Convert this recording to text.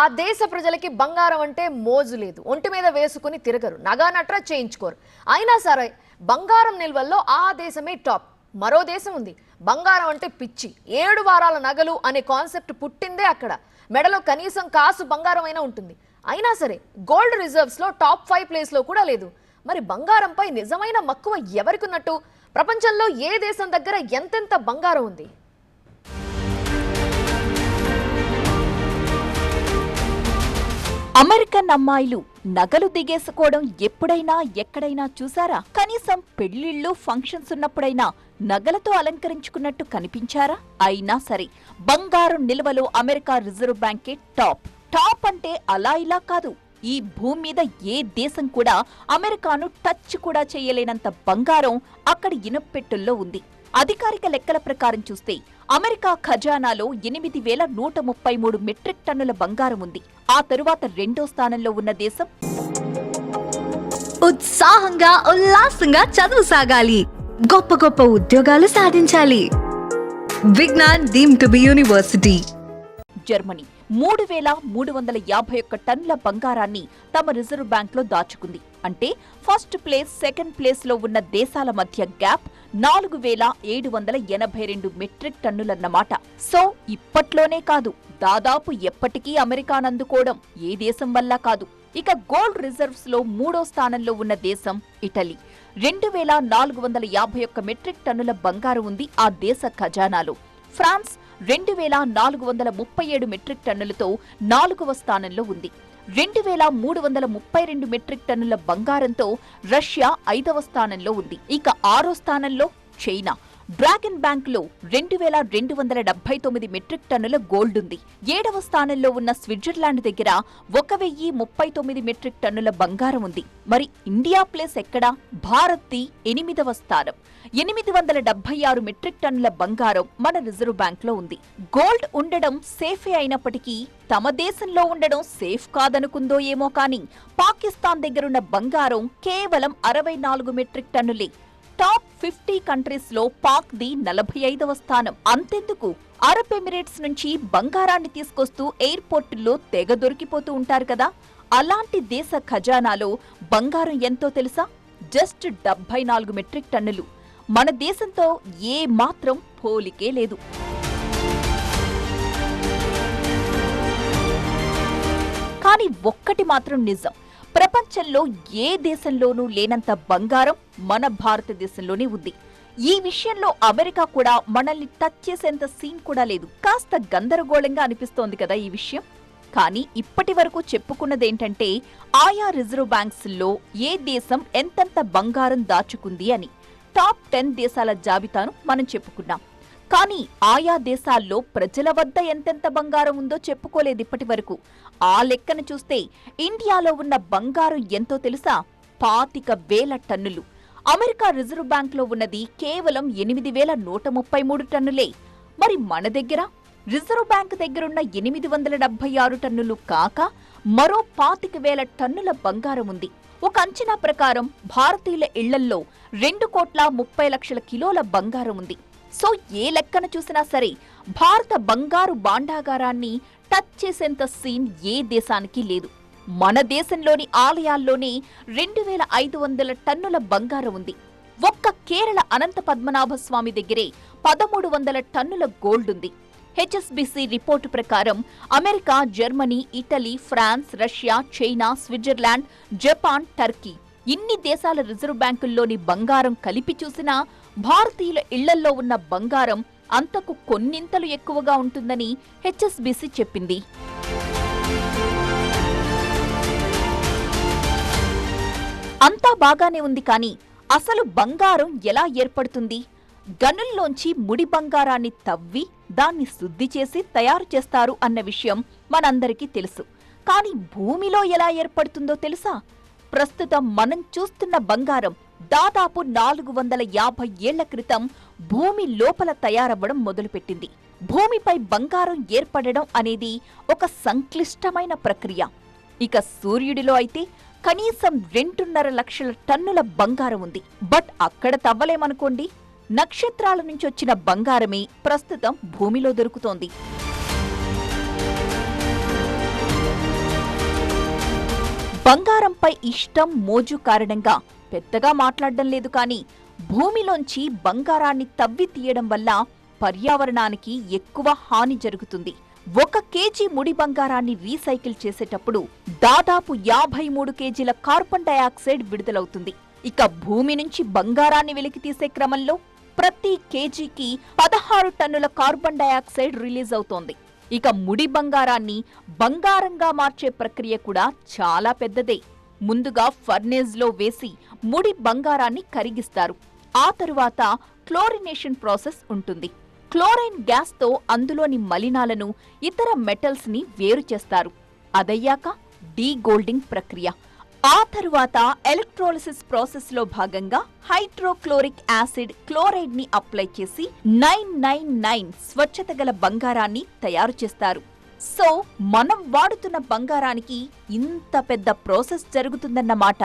ఆ దేశ ప్రజలకి బంగారం అంటే మోజు లేదు. ఒంటి మీద వేసుకుని తిరగరు, నగా నట్ర చేయించుకోరు. అయినా సరే బంగారం నిల్వల్లో ఆ దేశమే టాప్. మరో దేశం ఉంది, బంగారం అంటే పిచ్చి. 7 వారాల నగలు అనే కాన్సెప్ట్ పుట్టిందే అక్కడ. మెడలో కనీసం కాసు బంగారం అయినా ఉంటుంది. అయినా సరే గోల్డ్ రిజర్వ్స్ లో టాప్ 5 ప్లేస్ లో కూడా లేదు. మరి బంగారంపై నిజమైన మక్కువ ఎవరికున్నట్టు? ప్రపంచంలో ఏ దేశం దగ్గర ఎంతెంత బంగారం ఉంది? అమెరికన్ అమ్మాయిలు నగలు దిగేసుకోవడం ఎప్పుడైనా ఎక్కడైనా చూసారా? కనీసం పెళ్లిళ్ళు ఫంక్షన్స్ ఉన్నప్పుడైనా నగలతో అలంకరించుకున్నట్టు కనిపించారా? అయినా సరే బంగారం నిల్వలో అమెరికా రిజర్వ్ బ్యాంకే టాప్ అంటే అలా ఇలా కాదు. ఈ భూమి మీద ఏ దేశం కూడా అమెరికాను టచ్ కూడా చేయలేనంత బంగారం అక్కడి ఇనప్పెట్టుల్లో ఉంది. అధికారిక లెక్కల ప్రకారం చూస్తే అమెరికా ఖజానాలో 8,133 మెట్రిక్ టన్నుల బంగారం ఉంది. ఆ తరువాత రెండో స్థానంలో ఉన్న దేశం ఉత్సాహంగా ఉల్లాసంగా చదువు సాగాలి, గొప్ప గొప్ప ఉద్యోగాలు సాధించాలి. Vignan deemed to be university. Germany 3,351 టన్నుల బంగారాన్ని తమ రిజర్వ్ బ్యాంక్ లో దాచుకుంది. అంటే ఫస్ట్ ప్లేస్, సెకండ్ ప్లేస్ లో ఉన్న దేశాల మధ్య గ్యాప్ 4,782 మెట్రిక్ టన్నులన్నమాట. సో ఇప్పట్లోనే కాదు, దాదాపు ఎప్పటికీ అమెరికానందుకోవడం ఏ దేశం వల్ల కాదు. ఇక గోల్డ్ రిజర్వ్స్ లో 3వ స్థానంలో ఉన్న దేశం ఇటలీ. 2,451 మెట్రిక్ టన్నుల బంగారం ఉంది ఆ దేశ ఖజానాలో. ఫ్రాన్స్ 2,437 మెట్రిక్ టన్నులతో 4వ స్థానంలో ఉంది. 2,332 మెట్రిక్ టన్నుల బంగారంతో రష్యా 5వ స్థానంలో ఉంది. ఇక 6వ స్థానంలో చైనా. డ్రాగన్ బ్యాంక్ లో 2,279 మెట్రిక్ టన్నుల గోల్డ్ ఉంది. 7వ స్థానంలో ఉన్న స్విట్జర్లాండ్ దగ్గర 1,039 మెట్రిక్ టన్నుల బంగారం ఉంది. మరి ఇండియా ప్లేస్ ఎక్కడా? భారత్ది 8వ స్థానం. 876 మెట్రిక్ టన్నుల బంగారం మన రిజర్వ్ బ్యాంక్ లో ఉంది. గోల్డ్ ఉండడం సేఫే అయినప్పటికీ తమ దేశంలో ఉండడం సేఫ్ కాదనుకుందో ఏమో కానీ పాకిస్తాన్ దగ్గరున్న బంగారం కేవలం 64 మెట్రిక్ టన్నులే. టాప్ 50 కంట్రీస్ లో పాక్ ది 45వ స్థానం. అంతెందుకు, అరబ్ ఎమిరేట్స్ నుంచి బంగారాన్ని తీసుకొస్తూ ఎయిర్పోర్టుల్లో తెగ దొరికిపోతూ ఉంటారు కదా. అలాంటి దేశ ఖజానాలో బంగారం ఎంతో తెలుసా? జస్ట్ 74 మెట్రిక్ టన్నులు. మన దేశంతో ఏ మాత్రం పోలికే లేదు. కానీ ఒక్కటి మాత్రం నిజం, ప్రపంచంలో ఏ దేశంలోనూ లేనంత బంగారం మన భారతదేశంలోనే ఉంది. ఈ విషయంలో అమెరికా కూడా మనల్ని టచ్ చేసేంత సీన్ కూడా లేదు. కాస్త గందరగోళంగా అనిపిస్తోంది కదా ఈ విషయం. కానీ ఇప్పటి వరకు చెప్పుకున్నదేంటంటే ఆయా రిజర్వ్ బ్యాంక్స్ లో ఏ దేశం ఎంతెంత బంగారం దాచుకుంది అని. టాప్ 10 దేశాల జాబితాను మనం చెప్పుకున్నాం. కానీ ఆయా దేశాల్లో ప్రజల వద్ద ఎంతెంత బంగారం ఉందో చెప్పుకోలేదు ఇప్పటి వరకు. ఆ లెక్కను చూస్తే ఇండియాలో ఉన్న బంగారం ఎంతో తెలుసా? 25,000 టన్నులు. అమెరికా రిజర్వ్ బ్యాంక్ లో ఉన్నది కేవలం 8,133 టన్నులే. మరి మన దగ్గర రిజర్వ్ బ్యాంక్ దగ్గరున్న 876 టన్నులు కాక మరో 25,000 టన్నుల బంగారం ఉంది. ఒక అంచనా ప్రకారం భారతీయుల ఇళ్లల్లో 2,30,00,000 కిలోల బంగారం ఉంది. సో ఏ లెక్కన చూసినా సరే భారత బంగారు భాండాగారాన్ని టచ్ చేసేంత సీన్ ఏ దేశానికి లేదు. మన దేశంలోని ఆలయాల్లోనే 2,500 టన్నుల బంగారం ఉంది. ఒక్క కేరళ అనంత పద్మనాభ స్వామి దగ్గరే 1,300 టన్నుల గోల్డ్ ఉంది. హెచ్ఎస్బీసీ రిపోర్టు ప్రకారం America, Germany, Italy, France, Russia, China, Switzerland, Japan, Turkey ఇన్ని దేశాల రిజర్వ్ బ్యాంకుల్లోని బంగారం కలిపి చూసినా భారతీయుల ఇళ్లల్లో ఉన్న బంగారం అంతకు కొన్నింతలు ఎక్కువగా ఉంటుందని హెచ్ఎస్బీసీ చెప్పింది. అంతా బాగానే ఉంది, కానీ అసలు బంగారం ఎలా ఏర్పడుతుంది? గనుల్లోంచి ముడి బంగారాన్ని తవ్వి దాన్ని శుద్ధి చేసి తయారు చేస్తారు అన్న విషయం మనందరికీ తెలుసు. కానీ భూమిలో ఎలా ఏర్పడుతుందో తెలుసా? ప్రస్తుతం మనం చూస్తున్న బంగారం దాదాపు 450 ఏళ్ల క్రితం భూమి లోపల తయారవ్వడం మొదలుపెట్టింది. భూమిపై బంగారం ఏర్పడడం అనేది ఒక సంక్లిష్టమైన ప్రక్రియ. ఇక సూర్యుడిలో అయితే కనీసం 2.5 లక్షల టన్నుల బంగారం ఉంది. బట్ అక్కడ తవ్వలేమనుకోండి. నక్షత్రాల నుంచి వచ్చిన బంగారమే ప్రస్తుతం భూమిలో దొరుకుతోంది. బంగారంపై ఇష్టం మోజు కారణంగా పెద్దగా మాట్లాడడం లేదు, కానీ భూమిలోంచి బంగారాన్ని తవ్వి తీయడం వల్ల పర్యావరణానికి ఎక్కువ హాని జరుగుతుంది. 1 కేజీ ముడి బంగారాన్ని రీసైకిల్ చేసేటప్పుడు దాదాపు 53 కేజీల కార్బన్ డయాక్సైడ్ విడుదలవుతుంది. ఇక భూమి నుంచి బంగారాన్ని వెలికితీసే క్రమంలో ప్రతి కేజీకి 16 టన్నుల కార్బన్ డయాక్సైడ్ రిలీజ్ అవుతోంది. ఇక ముడి బంగారాన్ని బంగారంగా మార్చే ప్రక్రియ కూడా చాలా పెద్దదే. ముందుగా ఫర్నేజ్లో వేసి ముడి బంగారాన్ని కరిగిస్తారు. ఆ తరువాత క్లోరినేషన్ ప్రాసెస్ ఉంటుంది. క్లోరైన్ గ్యాస్తో అందులోని మలినాలను, ఇతర మెటల్స్ ని వేరు చేస్తారు. అదయ్యాక డీగోల్డింగ్ ప్రక్రియ. ఆ తరువాత ఎలక్ట్రోలిసిస్ ప్రాసెస్ లో భాగంగా హైడ్రోక్లోరిక్ యాసిడ్ క్లోరైడ్ ని అప్లై చేసి 999 స్వచ్ఛత గల బంగారాన్ని తయారు చేస్తారు. సో మనం వాడుతున్న బంగారానికి ఇంత పెద్ద ప్రాసెస్ జరుగుతుందన్నమాట.